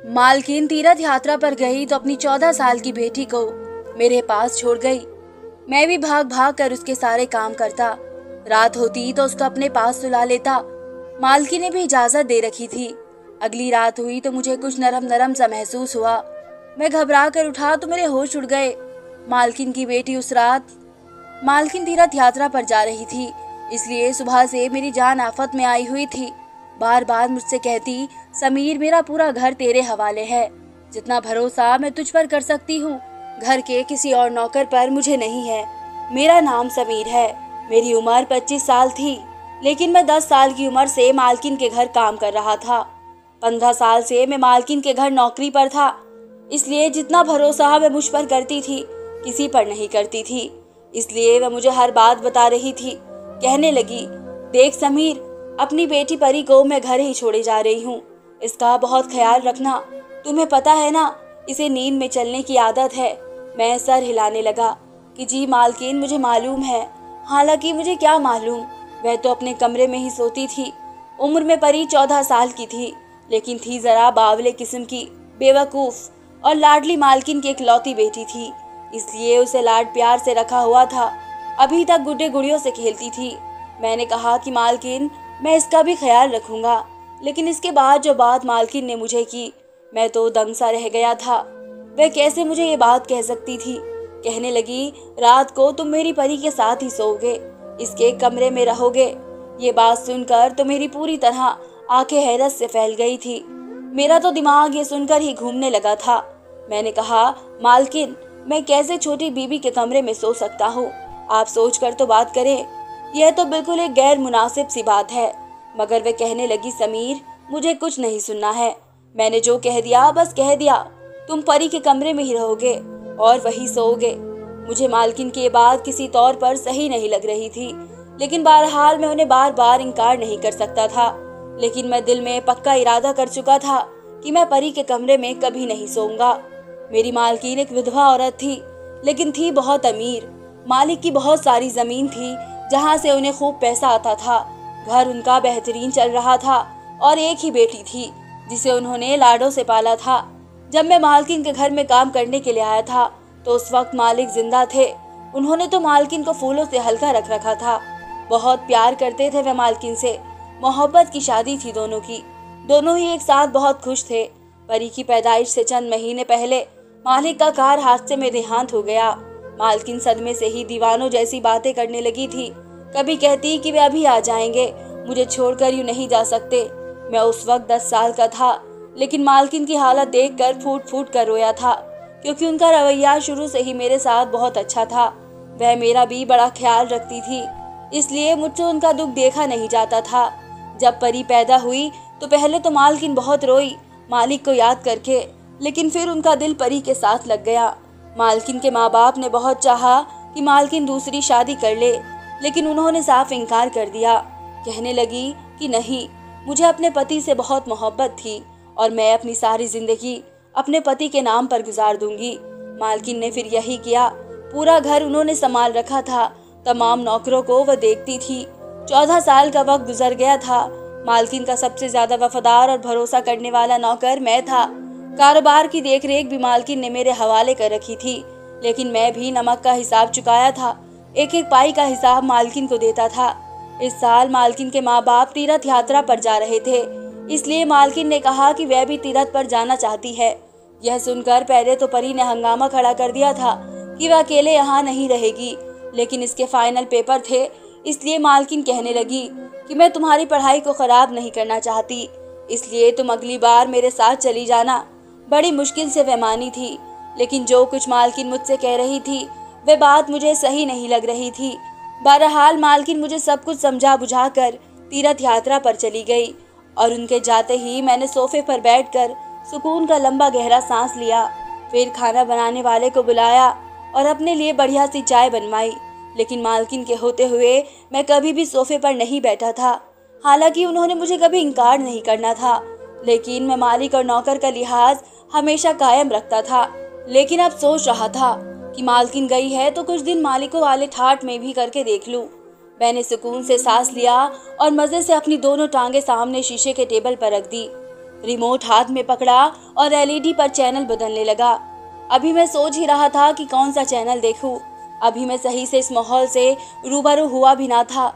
मालकिन तीर्थ यात्रा पर गई तो अपनी 14 साल की बेटी को मेरे पास छोड़ गई। मैं भी भाग भाग कर उसके सारे काम करता। रात होती तो उसको अपने पास सुला लेता। मालकिन ने भी इजाजत दे रखी थी। अगली रात हुई तो मुझे कुछ नरम नरम सा महसूस हुआ। मैं घबरा कर उठा तो मेरे होश उड़ गए। मालकिन की बेटी उस रात मालकिन तीर्थ यात्रा पर जा रही थी, इसलिए सुबह से मेरी जान आफत में आई हुई थी। बार बार मुझसे कहती, समीर मेरा पूरा घर तेरे हवाले है, जितना भरोसा मैं तुझ पर कर सकती हूँ घर के किसी और नौकर पर मुझे नहीं है। मेरा नाम समीर है। मेरी उम्र 25 साल थी, लेकिन मैं 10 साल की उम्र से मालकिन के घर काम कर रहा था। 15 साल से मैं मालकिन के घर नौकरी पर था, इसलिए जितना भरोसा वह मुझ पर करती थी किसी पर नहीं करती थी। इसलिए वह मुझे हर बात बता रही थी। कहने लगी, देख समीर, अपनी बेटी परी को मैं घर ही छोड़े जा रही हूँ, इसका बहुत ख्याल रखना। तुम्हें पता है ना, इसे नींद में चलने की आदत है। मैं सर हिलाने लगा कि जी मालकिन, मुझे मालूम है। हालांकि मुझे क्या मालूम, वह तो अपने कमरे में ही सोती थी। उम्र में परी 14 साल की थी, लेकिन थी जरा बावले किस्म की, बेवकूफ और लाडली मालकिन की इकलौती बेटी थी, इसलिए उसे लाड प्यार से रखा हुआ था। अभी तक गुड्डे गुड़ियों से खेलती थी। मैंने कहा कि मालकिन, मैं इसका भी ख्याल रखूंगा, लेकिन इसके बाद जो बात मालकिन ने मुझे की, मैं तो दंग सा रह गया था। वह कैसे मुझे ये बात कह सकती थी। कहने लगी, रात को तुम मेरी परी के साथ ही सोओगे, इसके कमरे में रहोगे। ये बात सुनकर तो मेरी पूरी तरह आंखें हैरत से फैल गई थी। मेरा तो दिमाग ये सुनकर ही घूमने लगा था। मैंने कहा, मालकिन, मैं कैसे छोटी बीबी के कमरे में सो सकता हूँ? आप सोच कर तो बात करें। यह तो बिल्कुल एक गैर मुनासिब सी बात है। मगर वे कहने लगी, समीर, मुझे कुछ नहीं सुनना है। मैंने जो कह दिया बस कह दिया। तुम परी के कमरे में ही रहोगे और वही सोओगे। मुझे मालकिन की बात किसी तौर पर सही नहीं लग रही थी, लेकिन बहरहाल मैं उन्हें बार बार इनकार नहीं कर सकता था। लेकिन मैं दिल में पक्का इरादा कर चुका था कि मैं परी के कमरे में कभी नहीं सोऊंगा। मेरी मालकिन एक विधवा औरत थी, लेकिन थी बहुत अमीर। मालिक की बहुत सारी जमीन थी, जहाँ से उन्हें खूब पैसा आता था। घर उनका बेहतरीन चल रहा था और एक ही बेटी थी, जिसे उन्होंने लाडों से पाला था। जब मैं मालकिन के घर में काम करने के लिए आया था तो उस वक्त मालिक जिंदा थे। उन्होंने तो मालकिन को फूलों से हल्का रख रखा था। बहुत प्यार करते थे वे मालकिन से। मोहब्बत की शादी थी दोनों की। दोनों ही एक साथ बहुत खुश थे। परी की पैदाइश से चंद महीने पहले मालिक का कार हादसे में देहांत हो गया। मालकिन सदमे से ही दीवानों जैसी बातें करने लगी थी। कभी कहती कि वे अभी आ जाएंगे, मुझे छोड़कर यूं नहीं जा सकते। मैं उस वक्त 10 साल का था, लेकिन मालकिन की हालत देखकर फूट फूट कर रोया था, क्योंकि उनका रवैया शुरू से ही मेरे साथ बहुत अच्छा था। वह मेरा भी बड़ा ख्याल रखती थी, इसलिए मुझसे उनका दुख देखा नहीं जाता था। जब परी पैदा हुई तो पहले तो मालकिन बहुत रोई मालिक को याद करके, लेकिन फिर उनका दिल परी के साथ लग गया। मालकिन के माँ बाप ने बहुत चाहा कि मालकिन दूसरी शादी कर ले, लेकिन उन्होंने साफ इनकार कर दिया। कहने लगी कि नहीं, मुझे अपने पति से बहुत मोहब्बत थी और मैं अपनी सारी जिंदगी अपने पति के नाम पर गुजार दूंगी। मालकिन ने फिर यही किया। पूरा घर उन्होंने संभाल रखा था। तमाम नौकरों को वह देखती थी। 14 साल का वक्त गुजर गया था। मालकिन का सबसे ज्यादा वफादार और भरोसा करने वाला नौकर मैं था। कारोबार की देखरेख भी मालकिन ने मेरे हवाले कर रखी थी, लेकिन मैं भी नमक का हिसाब चुकाया था। एक एक पाई का हिसाब मालकिन को देता था। इस साल मालकिन के माँ बाप तीर्थ यात्रा पर जा रहे थे, इसलिए मालकिन ने कहा कि वह भी तीर्थ पर जाना चाहती है। यह सुनकर पहले तो परी ने हंगामा खड़ा कर दिया था कि वह अकेले यहाँ नहीं रहेगी, लेकिन इसके फाइनल पेपर थे, इसलिए मालकिन कहने लगी कि मैं तुम्हारी पढ़ाई को खराब नहीं करना चाहती, इसलिए तुम अगली बार मेरे साथ चली जाना। बड़ी मुश्किल से वह मानी थी, लेकिन जो कुछ मालकिन मुझसे कह रही थी वह बात मुझे सही नहीं लग रही थी। बहरहाल मालकिन मुझे सब कुछ समझा बुझा कर तीर्थ यात्रा पर चली गई और उनके जाते ही मैंने सोफे पर बैठकर सुकून का लंबा गहरा सांस लिया। फिर खाना बनाने वाले को बुलाया और अपने लिए बढ़िया सी चाय बनवाई, लेकिन मालकिन के होते हुए मैं कभी भी सोफे पर नहीं बैठा था। हालांकि उन्होंने मुझे कभी इनकार नहीं करना था, लेकिन मैं मालिक और नौकर का लिहाज हमेशा कायम रखता था। लेकिन अब सोच रहा था कि मालकिन गई है तो कुछ दिन मालिकों वाले ठाट में भी करके देख लूं। मैंने सुकून से सांस लिया और मजे से अपनी दोनों टांगे सामने शीशे के टेबल पर रख दी। रिमोट हाथ में पकड़ा और एलईडी पर चैनल बदलने लगा। अभी मैं सोच ही रहा था कि कौन सा चैनल देखूं। अभी मैं सही से इस माहौल से रूबरू हुआ भी ना था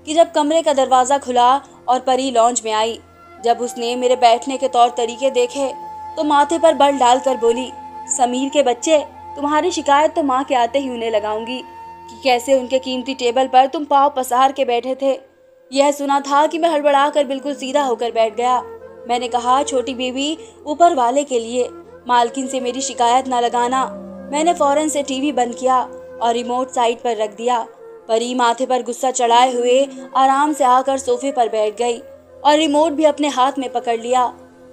कि जब कमरे का दरवाज़ा खुला और परी लॉन्ज में आई। जब उसने मेरे बैठने के तौर तरीके देखे तो माथे पर बल डालकर बोली, समीर के बच्चे, तुम्हारी शिकायत तो माँ के आते ही उन्हें लगाऊंगी कि कैसे उनके कीमती टेबल पर तुम पाँव पसार के बैठे थे। यह सुना था कि मैं हड़बड़ाकर बिल्कुल सीधा होकर बैठ गया। मैंने कहा, छोटी बेबी, ऊपर वाले के लिए मालकिन से मेरी शिकायत न लगाना। मैंने फौरन से टीवी बंद किया और रिमोट साइड पर रख दिया। परी माथे पर गुस्सा चढ़ाए हुए आराम से आकर सोफे पर बैठ गई और रिमोट भी अपने हाथ में पकड़ लिया।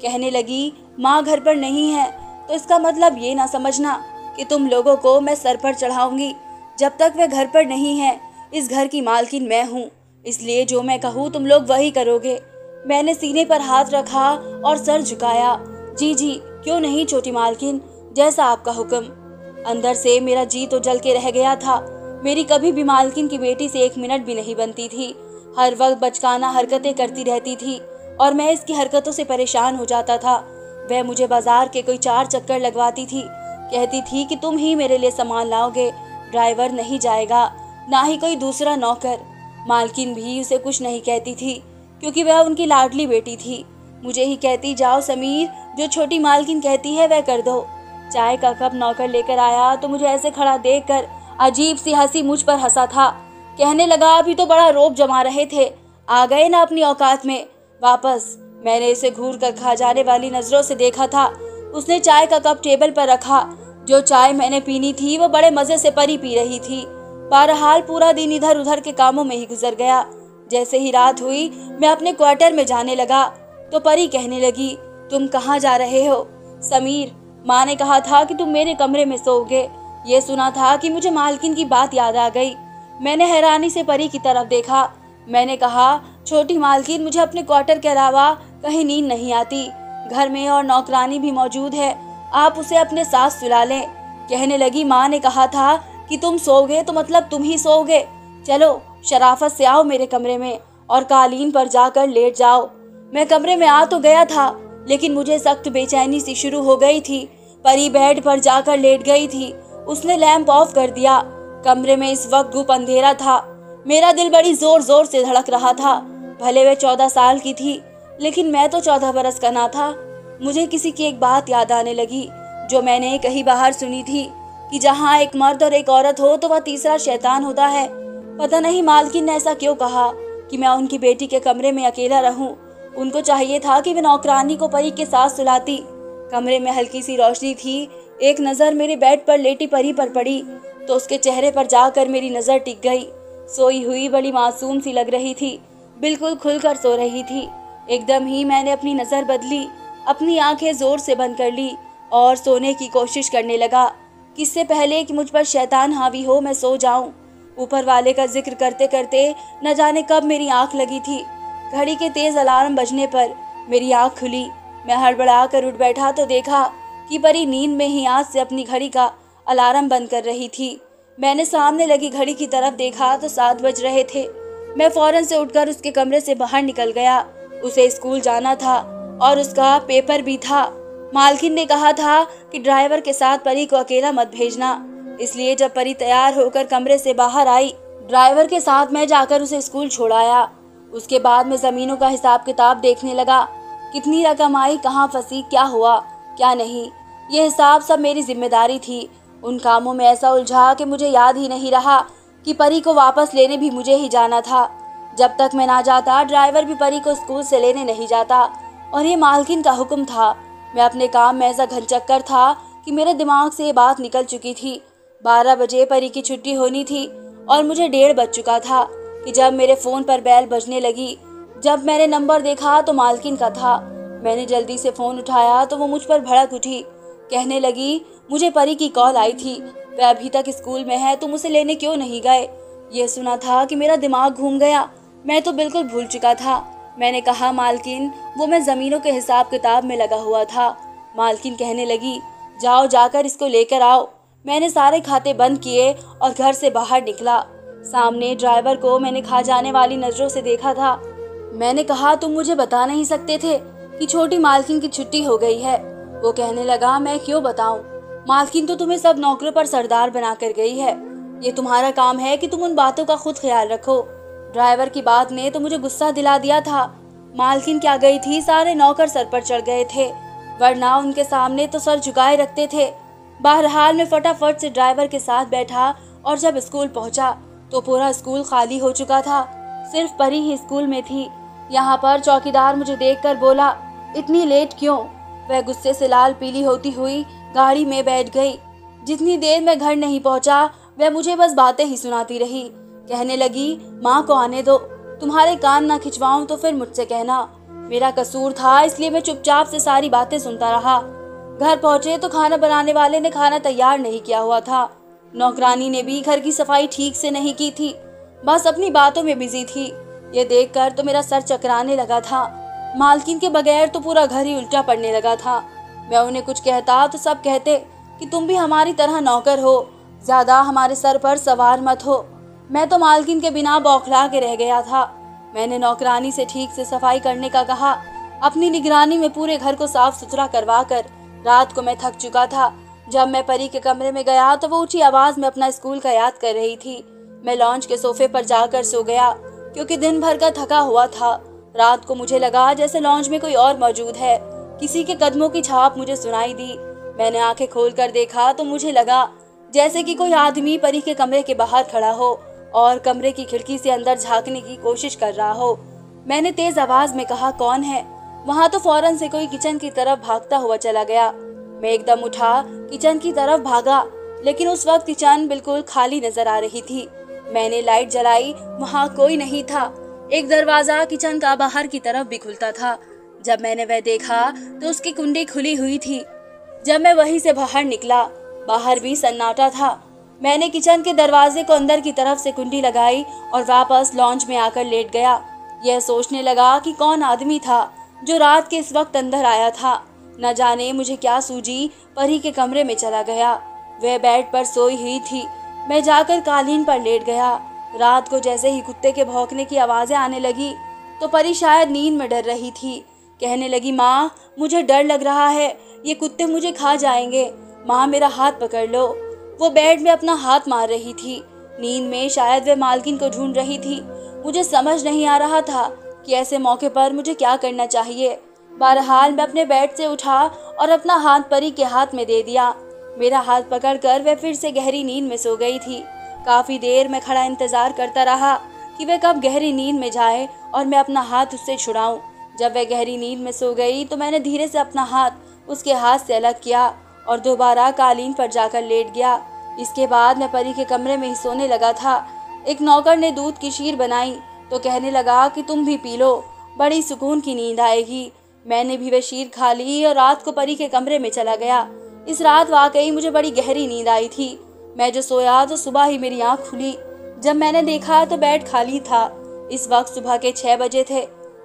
कहने लगी, माँ घर पर नहीं है तो इसका मतलब ये ना समझना कि तुम लोगों को मैं सर पर चढ़ाऊंगी। जब तक वे घर पर नहीं है, इस घर की मालकिन मैं हूँ, इसलिए जो मैं कहूँ तुम लोग वही करोगे। मैंने सीने पर हाथ रखा और सर झुकाया। जी जी, क्यों नहीं छोटी मालकिन, जैसा आपका हुक्म। अंदर से मेरा जी तो जल के रह गया था। मेरी कभी भी मालकिन की बेटी से 1 मिनट भी नहीं बनती थी। हर वक्त बचकाना हरकतें करती रहती थी और मैं इसकी हरकतों से परेशान हो जाता था। वह मुझे बाजार के कोई 4 चक्कर लगवाती थी। कहती थी कि तुम ही मेरे लिए सामान लाओगे, ड्राइवर नहीं जाएगा, ना ही कोई दूसरा नौकर। मालकिन भी उसे कुछ नहीं कहती थी क्योंकि वह उनकी लाडली बेटी थी। मुझे ही कहती, जाओ समीर, जो छोटी मालकिन कहती है वह कर दो। चाय का कप नौकर लेकर आया तो मुझे ऐसे खड़ा देखकर अजीब सी हंसी मुझ पर हंसा था। कहने लगा, अभी तो बड़ा रोब जमा रहे थे, आ गए ना अपनी औकात में वापस। मैंने इसे घूर कर खा जाने वाली नजरों से देखा था। उसने चाय का कप टेबल पर रखा। जो चाय मैंने पीनी थी वो बड़े मजे से परी पी रही थी। बहरहाल पूरा दिन इधर उधर के कामों में ही गुजर गया। जैसे ही रात हुई मैं अपने क्वार्टर में जाने लगा तो परी कहने लगी, तुम कहाँ जा रहे हो? समीर, माँ ने कहा था कि तुम मेरे कमरे में सोओगे। ये सुना था कि मुझे मालकिन की बात याद आ गई। मैंने हैरानी से परी की तरफ देखा। मैंने कहा, छोटी मालकिन, मुझे अपने क्वार्टर के अलावा कहीं नींद नहीं आती। घर में और नौकरानी भी मौजूद है, आप उसे अपने साथ सुला लें। कहने लगी, माँ ने कहा था कि तुम सोओगे तो मतलब तुम ही सोओगे। चलो शराफत से आओ मेरे कमरे में और कालीन पर जाकर लेट जाओ। मैं कमरे में आ तो गया था लेकिन मुझे सख्त बेचैनी सी शुरू हो गई थी। परी बेड पर जाकर लेट गई थी। उसने लैंप ऑफ कर दिया। कमरे में इस वक्त गुप अंधेरा था। मेरा दिल बड़ी जोर जोर से धड़क रहा था। भले वे 14 साल की थी लेकिन मैं तो 14 बरस का ना था। मुझे किसी की एक बात याद आने लगी जो मैंने कहीं बाहर सुनी थी कि जहाँ एक मर्द और एक औरत हो तो वह तीसरा शैतान होता है। पता नहीं मालकिन ने ऐसा क्यों कहा कि मैं उनकी बेटी के कमरे में अकेला रहूं। उनको चाहिए था कि वे नौकरानी को परी के साथ सुलाती। कमरे में हल्की सी रोशनी थी। एक नज़र मेरे बेड पर लेटी परी पर पड़ी तो उसके चेहरे पर जाकर मेरी नज़र टिक गई। सोई हुई बड़ी मासूम सी लग रही थी, बिल्कुल खुलकर सो रही थी। एकदम ही मैंने अपनी नज़र बदली, अपनी आंखें जोर से बंद कर ली और सोने की कोशिश करने लगा। किससे पहले कि मुझ पर शैतान हावी हो मैं सो जाऊं। ऊपर वाले का जिक्र करते करते न जाने कब मेरी आंख लगी थी। घड़ी के तेज अलार्म बजने पर मेरी आंख खुली। मैं हड़बड़ा कर उठ बैठा तो देखा कि परी नींद में ही आज से अपनी घड़ी का अलार्म बंद कर रही थी। मैंने सामने लगी घड़ी की तरफ देखा तो 7 बज रहे थे। मैं फौरन से उठकर उसके कमरे से बाहर निकल गया। उसे स्कूल जाना था और उसका पेपर भी था। मालकिन ने कहा था कि ड्राइवर के साथ परी को अकेला मत भेजना, इसलिए जब परी तैयार होकर कमरे से बाहर आई, ड्राइवर के साथ मैं जाकर उसे स्कूल छोड़ाया। उसके बाद मैं ज़मीनों का हिसाब किताब देखने लगा। कितनी रकम आई, कहाँ फंसी, क्या हुआ क्या नहीं, ये हिसाब सब मेरी जिम्मेदारी थी। उन कामों में ऐसा उलझा कि मुझे याद ही नहीं रहा कि परी को वापस लेने भी मुझे ही जाना था। जब तक मैं ना जाता ड्राइवर भी परी को स्कूल से लेने नहीं जाता और ये मालकिन का हुक्म था। मैं अपने काम में ऐसा घनचक्कर था कि मेरे दिमाग से ये बात निकल चुकी थी। 12 बजे परी की छुट्टी होनी थी और मुझे 1:30 बज चुका था कि जब मेरे फ़ोन पर बेल बजने लगी। जब मैंने नंबर देखा तो मालकिन का था। मैंने जल्दी से फ़ोन उठाया तो वो मुझ पर भड़क उठी। कहने लगी, मुझे परी की कॉल आई थी, वह अभी तक स्कूल में है, तुम उसे लेने क्यों नहीं गए? ये सुना था कि मेरा दिमाग घूम गया। मैं तो बिल्कुल भूल चुका था। मैंने कहा, मालकिन, वो मैं ज़मीनों के हिसाब किताब में लगा हुआ था। मालकिन कहने लगी, जाओ जाकर इसको लेकर आओ। मैंने सारे खाते बंद किए और घर से बाहर निकला। सामने ड्राइवर को मैंने खा जाने वाली नज़रों से देखा था। मैंने कहा, तुम मुझे बता नहीं सकते थे कि छोटी मालकिन की छुट्टी हो गई है। वो कहने लगा, मैं क्यों बताऊं, मालकिन तो तुम्हें सब नौकरों पर सरदार बनाकर गई है। ये तुम्हारा काम है कि तुम उन बातों का खुद ख्याल रखो। ड्राइवर की बात ने तो मुझे गुस्सा दिला दिया था। मालकिन क्या गई थी, सारे नौकर सर पर चढ़ गए थे, वरना उनके सामने तो सर झुकाए रखते थे। बहरहाल मैं फटाफट से ड्राइवर के साथ बैठा और जब स्कूल पहुंचा तो पूरा स्कूल खाली हो चुका था। सिर्फ परी ही स्कूल में थी। यहाँ पर चौकीदार मुझे देखकर बोला, इतनी लेट क्यों? वह गुस्से से लाल पीली होती हुई गाड़ी में बैठ गई। जितनी देर मैं घर नहीं पहुंचा वह मुझे बस बातें ही सुनाती रही। कहने लगी, माँ को आने दो, तुम्हारे कान ना खिंचवाऊं तो फिर मुझसे कहना। मेरा कसूर था, इसलिए मैं चुपचाप से सारी बातें सुनता रहा। घर पहुंचे तो खाना बनाने वाले ने खाना तैयार नहीं किया हुआ था। नौकरानी ने भी घर की सफाई ठीक से नहीं की थी, बस अपनी बातों में बिजी थी। ये देखकर तो मेरा सर चकराने लगा था। मालकिन के बगैर तो पूरा घर ही उल्टा पड़ने लगा था। मैं उन्हें कुछ कहता तो सब कहते कि तुम भी हमारी तरह नौकर हो, ज्यादा हमारे सर पर सवार मत हो। मैं तो मालकिन के बिना बौखला के रह गया था। मैंने नौकरानी से ठीक से सफाई करने का कहा। अपनी निगरानी में पूरे घर को साफ सुथरा करवा कर रात को मैं थक चुका था। जब मैं परी के कमरे में गया तो वो ऊंची आवाज में अपना स्कूल का याद कर रही थी। मैं लॉन्च के सोफे पर जाकर सो गया, क्योंकि दिन भर का थका हुआ था। रात को मुझे लगा जैसे लॉन्च में कोई और मौजूद है। किसी के कदमों की छाप मुझे सुनाई दी। मैंने आंखें खोलकर देखा तो मुझे लगा जैसे कि कोई आदमी परी के कमरे के बाहर खड़ा हो और कमरे की खिड़की से अंदर झांकने की कोशिश कर रहा हो। मैंने तेज आवाज में कहा, कौन है? वहां तो फौरन से कोई किचन की तरफ भागता हुआ चला गया। मैं एकदम उठा, किचन की तरफ भागा, लेकिन उस वक्त किचन बिल्कुल खाली नजर आ रही थी। मैंने लाइट जलाई, वहां कोई नहीं था। एक दरवाजा किचन का बाहर की तरफ भी खुलता था। जब मैंने वह देखा तो उसकी कुंडी खुली हुई थी। जब मैं वहीं से बाहर निकला, बाहर भी सन्नाटा था। मैंने किचन के दरवाजे को अंदर की तरफ से कुंडी लगाई और वापस लॉन्च में आकर लेट गया। यह सोचने लगा कि कौन आदमी था जो रात के इस वक्त अंदर आया था। न जाने मुझे क्या सूझी, परी के कमरे में चला गया। वह बेड पर सोई हुई थी। मैं जाकर कालीन पर लेट गया। रात को जैसे ही कुत्ते के भौंकने की आवाजें आने लगी तो परी शायद नींद में डर रही थी। कहने लगी, माँ मुझे डर लग रहा है, ये कुत्ते मुझे खा जाएंगे, माँ मेरा हाथ पकड़ लो। वो बेड में अपना हाथ मार रही थी। नींद में शायद वह मालकिन को ढूंढ रही थी। मुझे समझ नहीं आ रहा था कि ऐसे मौके पर मुझे क्या करना चाहिए। बहरहाल मैं अपने बेड से उठा और अपना हाथ परी के हाथ में दे दिया। मेरा हाथ पकड़कर वह फिर से गहरी नींद में सो गई थी। काफी देर मैं खड़ा इंतजार करता रहा कि वह कब गहरी नींद में जाए और मैं अपना हाथ उससे छुड़ाऊं। जब वह गहरी नींद में सो गई तो मैंने धीरे से अपना हाथ उसके हाथ से अलग किया और दोबारा कालीन पर जाकर लेट गया। इसके बाद मैं परी के कमरे में ही सोने लगा था। एक नौकर ने दूध की शीर बनाई तो कहने लगा कि तुम भी पी लो, बड़ी सुकून की नींद आएगी। मैंने भी वह शीर खा ली और रात को परी के कमरे में चला गया। इस रात वाकई मुझे बड़ी गहरी नींद आई थी। मैं जो सोया तो सुबह ही मेरी आंख खुली। जब मैंने देखा तो बेड खाली था। इस वक्त सुबह के 6 बजे थे।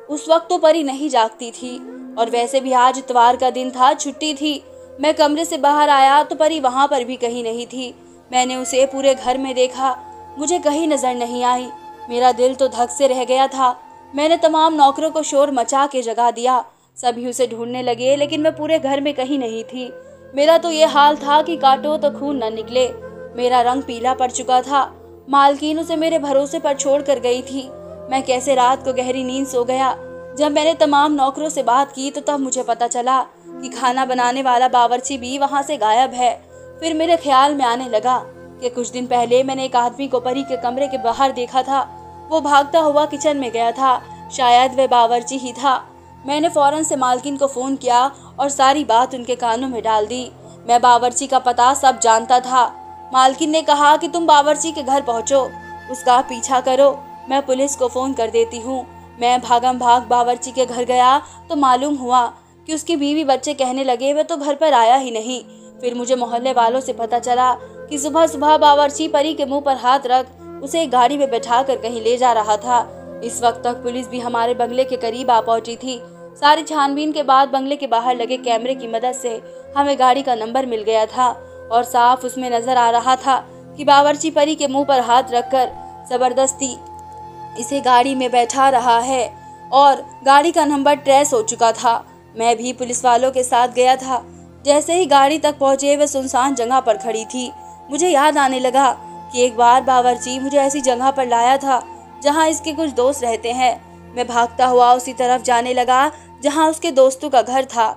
उस वक्त तो परी नहीं जागती थी और वैसे भी आज इतवार का दिन था, छुट्टी थी। मैं कमरे से बाहर आया तो परी वहां पर भी कहीं नहीं थी। मैंने उसे पूरे घर में देखा, मुझे कहीं नजर नहीं आई। मेरा दिल तो धक से रह गया था। मैंने तमाम नौकरों को शोर मचा के जगा दिया। सभी उसे ढूंढने लगे, लेकिन मैं पूरे घर में कहीं नहीं थी। मेरा तो ये हाल था कि काटो तो खून न निकले। मेरा रंग पीला पड़ चुका था। मालकिन उसे मेरे भरोसे पर छोड़ कर गई थी। मैं कैसे रात को गहरी नींद सो गया। जब मैंने तमाम नौकरों से बात की तो तब मुझे पता चला कि खाना बनाने वाला बावर्ची भी वहां से गायब है। फिर मेरे ख्याल में आने लगा कि कुछ दिन पहले मैंने एक आदमी को परी के कमरे के बाहर देखा था। वो भागता हुआ किचन में गया था। शायद वह बावर्ची ही था। मैंने फौरन से मालकिन को फोन किया और सारी बात उनके कानों में डाल दी। मैं बावर्ची का पता सब जानता था। मालकिन ने कहा कि तुम बावर्ची के घर पहुंचो, उसका पीछा करो, मैं पुलिस को फोन कर देती हूँ। मैं भागम भाग बावर्ची के घर गया तो मालूम हुआ कि उसकी बीवी बच्चे कहने लगे वह तो घर पर आया ही नहीं। फिर मुझे मोहल्ले वालों से पता चला कि सुबह सुबह बावर्ची परी के मुंह पर हाथ रख उसे एक गाड़ी में बैठा कर कहीं ले जा रहा था। इस वक्त तक पुलिस भी हमारे बंगले के करीब आ पहुंची थी। सारी छानबीन के बाद बंगले के बाहर लगे कैमरे की मदद से हमें गाड़ी का नंबर मिल गया था और साफ उसमें नजर आ रहा था कि बावर्ची परी के मुंह पर हाथ रखकर जबरदस्ती इसे गाड़ी में बैठा रहा है और गाड़ी का नंबर ट्रेस हो चुका था। मैं भी पुलिस वालों के साथ गया था। जैसे ही गाड़ी तक पहुंचे वे सुनसान जगह पर खड़ी थी। मुझे याद आने लगा कि एक बार बावर्ची मुझे ऐसी जगह पर लाया था जहां इसके कुछ दोस्त रहते हैं। मैं भागता हुआ उसी तरफ जाने लगा जहां उसके दोस्तों का घर था।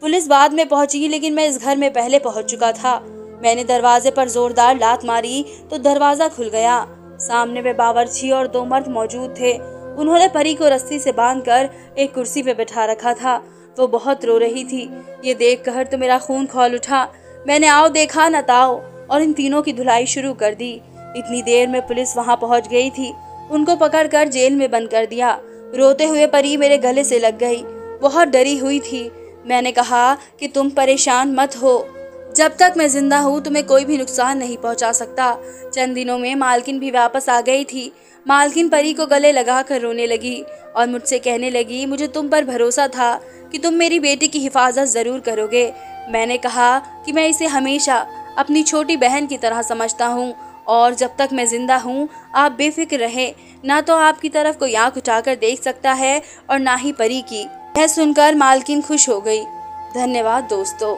पुलिस बाद में पहुंची, लेकिन मैं इस घर में पहले पहुंच चुका था। मैंने दरवाजे पर जोरदार लात मारी तो दरवाजा खुल गया। सामने वे बावर्ची और 2 मर्द मौजूद थे। उन्होंने परी को रस्सी से बांधकर एक कुर्सी पे बिठा रखा था। वो बहुत रो रही थी। ये देखकर तो मेरा खून खौल उठा। मैंने आओ देखा न ताओ और इन तीनों की धुलाई शुरू कर दी। इतनी देर में पुलिस वहां पहुंच गई थी। उनको पकड़कर जेल में बंद कर दिया। रोते हुए परी मेरे गले से लग गई। बहुत डरी हुई थी। मैंने कहा कि तुम परेशान मत हो, जब तक मैं जिंदा हूँ तुम्हें कोई भी नुकसान नहीं पहुंचा सकता। चंद दिनों में मालकिन भी वापस आ गई थी। मालकिन परी को गले लगाकर रोने लगी और मुझसे कहने लगी, मुझे तुम पर भरोसा था कि तुम मेरी बेटी की हिफाजत जरूर करोगे। मैंने कहा कि मैं इसे हमेशा अपनी छोटी बहन की तरह समझता हूँ और जब तक मैं जिंदा हूँ आप बेफिक्र रहे। ना तो आपकी तरफ कोई आंख उठाकर देख सकता है और ना ही परी की। यह सुनकर मालकिन खुश हो गई। धन्यवाद दोस्तों।